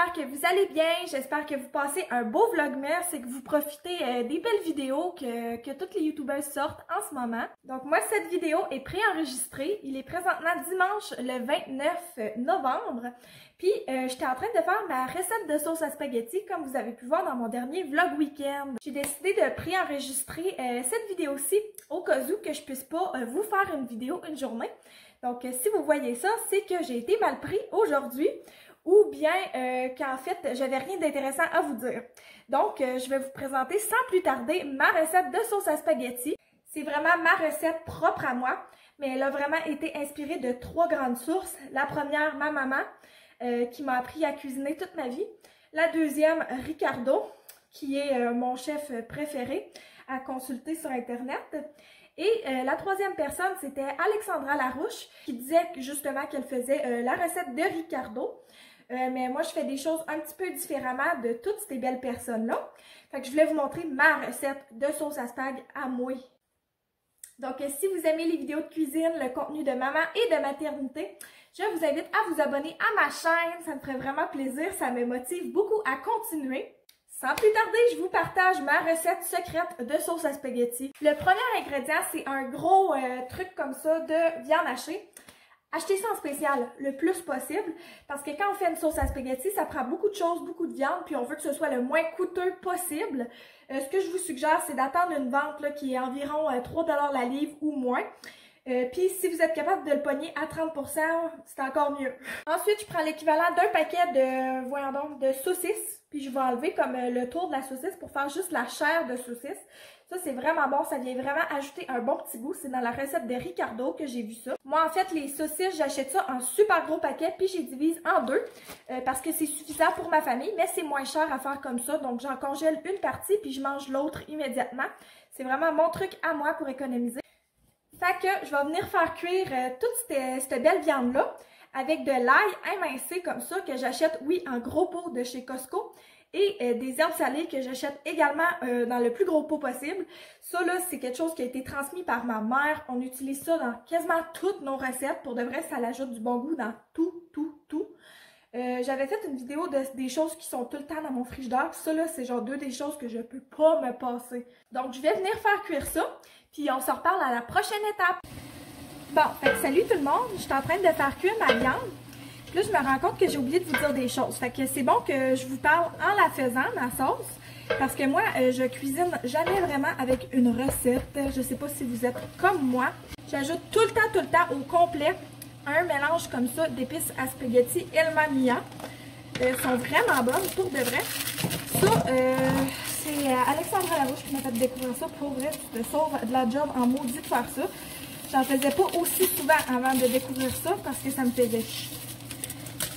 j'espère que vous allez bien, j'espère que vous passez un beau vlogmas et que vous profitez des belles vidéos que toutes les youtubeuses sortent en ce moment. Donc moi, cette vidéo est préenregistrée, il est présentement dimanche le 29 novembre. Puis j'étais en train de faire ma recette de sauce à spaghetti comme vous avez pu voir dans mon dernier vlog week-end. J'ai décidé de préenregistrer cette vidéo-ci au cas où que je puisse pas vous faire une vidéo une journée. Donc si vous voyez ça, c'est que j'ai été mal pris aujourd'hui ou bien qu'en fait j'avais rien d'intéressant à vous dire. Donc je vais vous présenter sans plus tarder ma recette de sauce à spaghetti. C'est vraiment ma recette propre à moi, mais elle a vraiment été inspirée de 3 grandes sources. La première, ma maman, qui m'a appris à cuisiner toute ma vie. La deuxième, Ricardo, qui est mon chef préféré à consulter sur Internet. Et la troisième personne, c'était Alexandra Larouche, qui disait justement qu'elle faisait la recette de Ricardo. Mais moi, je fais des choses un petit peu différemment de toutes ces belles personnes-là. Fait que je voulais vous montrer ma recette de sauce à spag à moi. Donc, si vous aimez les vidéos de cuisine, le contenu de maman et de maternité, je vous invite à vous abonner à ma chaîne. Ça me ferait vraiment plaisir, ça me motive beaucoup à continuer. Sans plus tarder, je vous partage ma recette secrète de sauce à spaghetti. Le premier ingrédient, c'est un gros truc comme ça de viande hachée. Achetez ça en spécial le plus possible parce que quand on fait une sauce à spaghetti, ça prend beaucoup de choses, beaucoup de viande, puis on veut que ce soit le moins coûteux possible. Ce que je vous suggère, c'est d'attendre une vente là, qui est environ 3 $ la livre ou moins. Puis si vous êtes capable de le pogner à 30 %, c'est encore mieux. Ensuite, je prends l'équivalent d'un paquet de, voyons donc, de saucisses. Puis je vais enlever comme le tour de la saucisse pour faire juste la chair de saucisse. Ça, c'est vraiment bon. Ça vient vraiment ajouter un bon petit goût. C'est dans la recette de Ricardo que j'ai vu ça. Moi, en fait, les saucisses, j'achète ça en super gros paquet. Puis je les divise en deux parce que c'est suffisant pour ma famille. Mais c'est moins cher à faire comme ça. Donc, j'en congèle une partie puis je mange l'autre immédiatement. C'est vraiment mon truc à moi pour économiser. Fait que je vais venir faire cuire toute cette belle viande-là avec de l'ail émincé comme ça que j'achète, oui, en gros pot de chez Costco et des herbes salées que j'achète également dans le plus gros pot possible. Ça, là, c'est quelque chose qui a été transmis par ma mère. On utilise ça dans quasiment toutes nos recettes. Pour de vrai, ça l'ajoute du bon goût dans tout. J'avais fait une vidéo des choses qui sont tout le temps dans mon frigidaire. Ça, là, c'est genre des choses que je peux pas me passer. Donc, je vais venir faire cuire ça. Puis on se reparle à la prochaine étape. Bon, fait que salut tout le monde, je suis en train de faire cuire ma viande. Puis là, je me rends compte que j'ai oublié de vous dire des choses. Fait que c'est bon que je vous parle en la faisant, ma sauce. Parce que moi, je cuisine jamais vraiment avec une recette. Je sais pas si vous êtes comme moi. J'ajoute tout le temps au complet un mélange comme ça d'épices à spaghetti Elma Mia. Elles sont vraiment bonnes, pour de vrai. Ça, c'est Alexandra Larouche qui m'a fait découvrir ça. Pour vrai, tu te sauves de la job en maudit de faire ça. J'en faisais pas aussi souvent avant de découvrir ça parce que ça me faisait chier.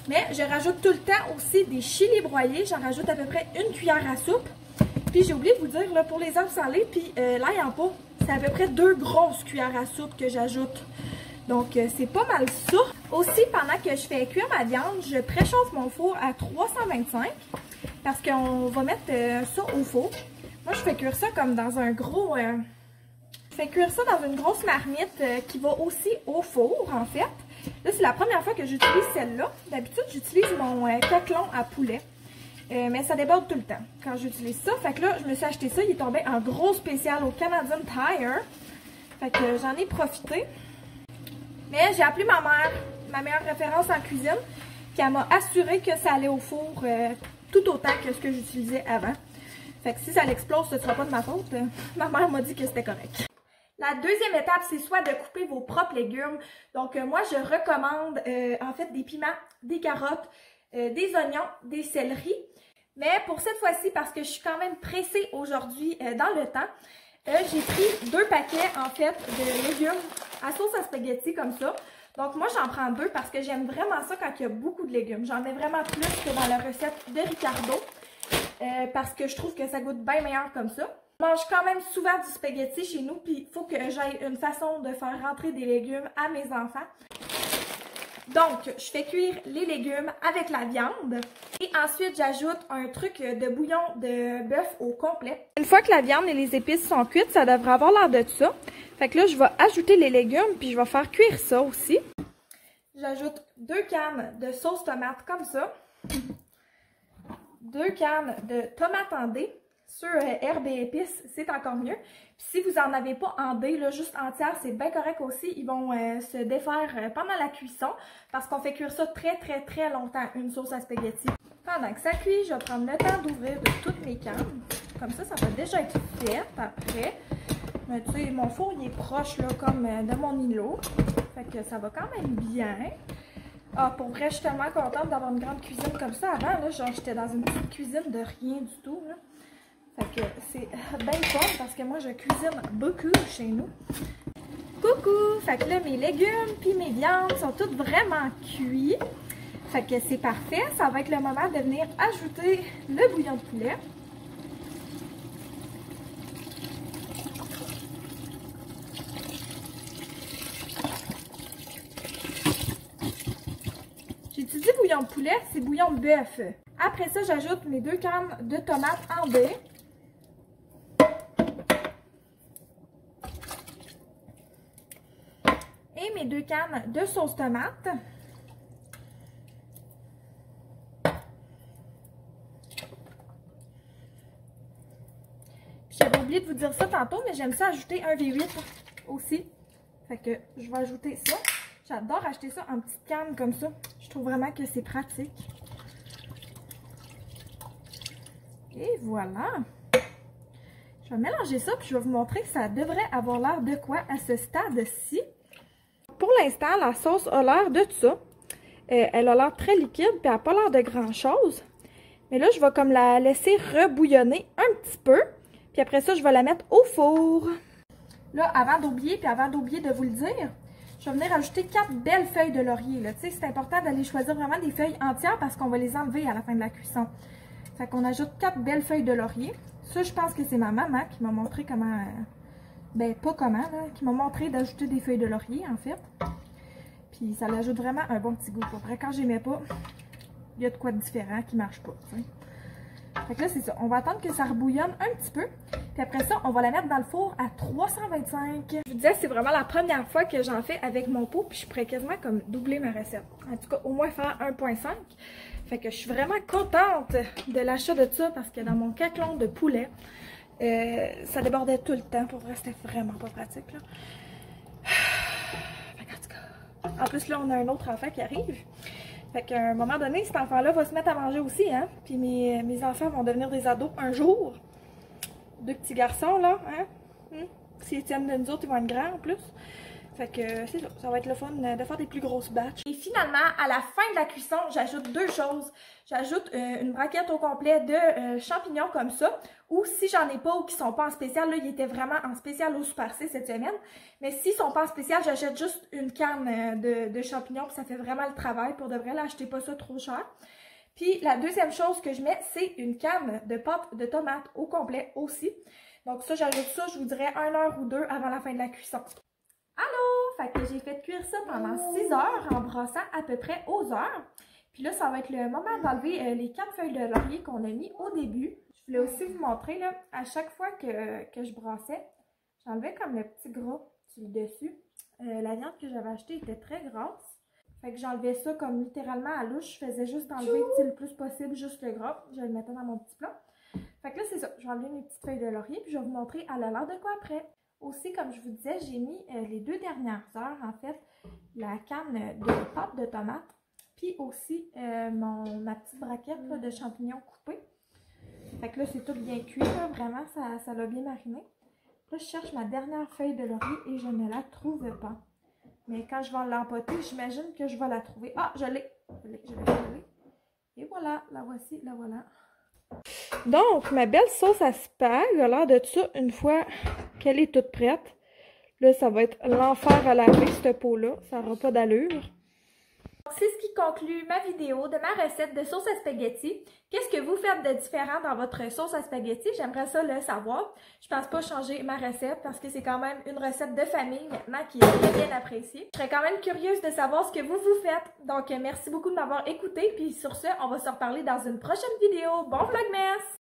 Mais je rajoute tout le temps aussi des chilis broyés. J'en rajoute à peu près une cuillère à soupe. Puis j'ai oublié de vous dire, là, pour les herbes salées, puis l'ail en pot, c'est à peu près 2 grosses cuillères à soupe que j'ajoute. Donc c'est pas mal ça. Aussi, pendant que je fais cuire ma viande, je préchauffe mon four à 325 parce qu'on va mettre ça au four. Moi, je fais cuire ça comme dans un gros... je fais cuire ça dans une grosse marmite qui va aussi au four, en fait. Là, c'est la première fois que j'utilise celle-là. D'habitude, j'utilise mon caclon à poulet. Mais ça déborde tout le temps quand j'utilise ça. Fait que là, je me suis acheté ça. Il est tombé en gros spécial au Canadian Tire. Fait que j'en ai profité. Mais j'ai appelé ma mère, ma meilleure référence en cuisine. Puis elle m'a assuré que ça allait au four tout autant que ce que j'utilisais avant. Fait que si ça l'explose, ce ne sera pas de ma faute. Ma mère m'a dit que c'était correct. La deuxième étape, c'est soit de couper vos propres légumes. Donc moi, je recommande en fait des piments, des carottes, des oignons, des céleris. Mais pour cette fois-ci, parce que je suis quand même pressée aujourd'hui dans le temps, j'ai pris 2 paquets en fait de légumes à sauce à spaghetti comme ça. Donc moi, j'en prends 2 parce que j'aime vraiment ça quand il y a beaucoup de légumes. J'en mets vraiment plus que dans la recette de Ricardo. Parce que je trouve que ça goûte bien meilleur comme ça. Je mange quand même souvent du spaghetti chez nous, puis il faut que j'aille une façon de faire rentrer des légumes à mes enfants. Donc, je fais cuire les légumes avec la viande. Et ensuite, j'ajoute un truc de bouillon de bœuf au complet. Une fois que la viande et les épices sont cuites, ça devrait avoir l'air de ça. Fait que là, je vais ajouter les légumes, puis je vais faire cuire ça aussi. J'ajoute 2 cannes de sauce tomate comme ça. 2 cannes de tomates en dés. Sur herbes et épices, c'est encore mieux. Puis si vous n'en avez pas en dés, là, juste entière, c'est bien correct aussi. Ils vont se défaire pendant la cuisson parce qu'on fait cuire ça très longtemps, une sauce à spaghetti. Pendant que ça cuit, je vais prendre le temps d'ouvrir de toutes mes cannes. Comme ça va déjà être fait après. Mais tu sais, mon four, il est proche là, comme de mon îlot. Fait que ça va quand même bien. Ah, pour vrai, je suis tellement contente d'avoir une grande cuisine comme ça. Avant, là, genre, j'étais dans une petite cuisine de rien du tout, là. Fait que c'est bien fun parce que moi, je cuisine beaucoup chez nous. Coucou! Fait que là, mes légumes puis mes viandes sont toutes vraiment cuits. Fait que c'est parfait. Ça va être le moment de venir ajouter le bouillon de poulet. J'ai dit bouillon de poulet, c'est bouillon de bœuf. Après ça, j'ajoute mes 2 cannes de tomates en dés. Et mes 2 cannes de sauce tomate. J'avais oublié de vous dire ça tantôt, mais j'aime ça ajouter un V8 aussi. Fait que je vais ajouter ça. J'adore acheter ça en petite canne comme ça. Je trouve vraiment que c'est pratique. Et voilà. Je vais mélanger ça, puis je vais vous montrer que ça devrait avoir l'air de quoi à ce stade-ci. Pour l'instant, la sauce a l'air de ça. Elle a l'air très liquide, puis elle n'a pas l'air de grand-chose. Mais là, je vais comme la laisser rebouillonner un petit peu. Puis après ça, je vais la mettre au four. Là, avant d'oublier de vous le dire, je vais venir ajouter 4 belles feuilles de laurier. Tu sais, c'est important d'aller choisir vraiment des feuilles entières parce qu'on va les enlever à la fin de la cuisson. Fait qu'on ajoute 4 belles feuilles de laurier. Ça, je pense que c'est ma maman qui m'a montré comment... Ben, pas comment, là, qui m'a montré d'ajouter des feuilles de laurier, en fait. Puis ça l'ajoute vraiment un bon petit goût. Pour vrai, quand j'aimais pas, il y a de quoi de différent qui marche pas, t'sais. Fait que là, c'est ça. On va attendre que ça rebouillonne un petit peu. Puis après ça, on va la mettre dans le four à 325. Je vous disais, c'est vraiment la première fois que j'en fais avec mon pot. Puis je pourrais quasiment comme doubler ma recette. En tout cas, au moins faire 1,5. Fait que je suis vraiment contente de l'achat de ça parce que dans mon caclon de poulet, ça débordait tout le temps. Pour vrai, c'était vraiment pas pratique, là. Fait qu'en tout cas, en plus, là, on a un autre enfant qui arrive. Fait qu'à un moment donné, cet enfant-là va se mettre à manger aussi, hein. Puis mes enfants vont devenir des ados un jour. 2 petits garçons, là, hein. S'ils tiennent de nous autres, ils vont être grands en plus. Fait que c'est ça, ça va être le fun de faire des plus grosses batches. Et finalement, à la fin de la cuisson, j'ajoute 2 choses. J'ajoute une braquette au complet de champignons comme ça. Ou si j'en ai pas ou qui sont pas en spécial, là, ils étaient vraiment en spécial au Super C cette semaine. Mais s'ils sont pas en spécial, j'achète juste une canne de champignons. Puis ça fait vraiment le travail. Pour de vrai, là, achetez pas ça trop cher. Puis la deuxième chose que je mets, c'est une canne de pâte de tomate au complet aussi. Donc ça, j'ajoute ça, je vous dirais 1 heure ou 2 avant la fin de la cuisson. Allô! Fait que j'ai fait cuire ça pendant 6 heures en brossant à peu près aux heures. Puis là, ça va être le moment d'enlever les 4 feuilles de laurier qu'on a mis au début. Je voulais aussi vous montrer, là, à chaque fois que je brossais, j'enlevais comme le petit gras sur le dessus. La viande que j'avais achetée était très grasse. Fait que j'enlevais ça comme littéralement à louche. Je faisais juste enlever le plus possible juste le gras. Je le mettais dans mon petit plat. Fait que là, c'est ça. Je vais enlever mes petites feuilles de laurier puis je vais vous montrer à l'air de quoi après. Aussi, comme je vous disais, j'ai mis les 2 dernières heures, en fait, la canne de pâte de tomate, puis aussi ma petite braquette là, de champignons coupés. Fait que là, c'est tout bien cuit, là, vraiment, ça l'a bien mariné. Là, je cherche ma dernière feuille de laurier et je ne la trouve pas. Mais quand je vais l'empoter, j'imagine que je vais la trouver. Ah, je l'ai. Et voilà, la voici, la voilà. Donc, ma belle sauce à spag a l'air de ça une fois qu'elle est toute prête. Là, ça va être l'enfer à laver, cette peau-là. Ça n'aura pas d'allure. C'est ce qui conclut ma vidéo de ma recette de sauce à spaghetti. Qu'est-ce que vous faites de différent dans votre sauce à spaghetti? J'aimerais ça le savoir. Je pense pas changer ma recette parce que c'est quand même une recette de famille maintenant qui est bien appréciée. Je serais quand même curieuse de savoir ce que vous faites. Donc, merci beaucoup de m'avoir écouté. Puis sur ce, on va se reparler dans une prochaine vidéo. Bon vlogmas!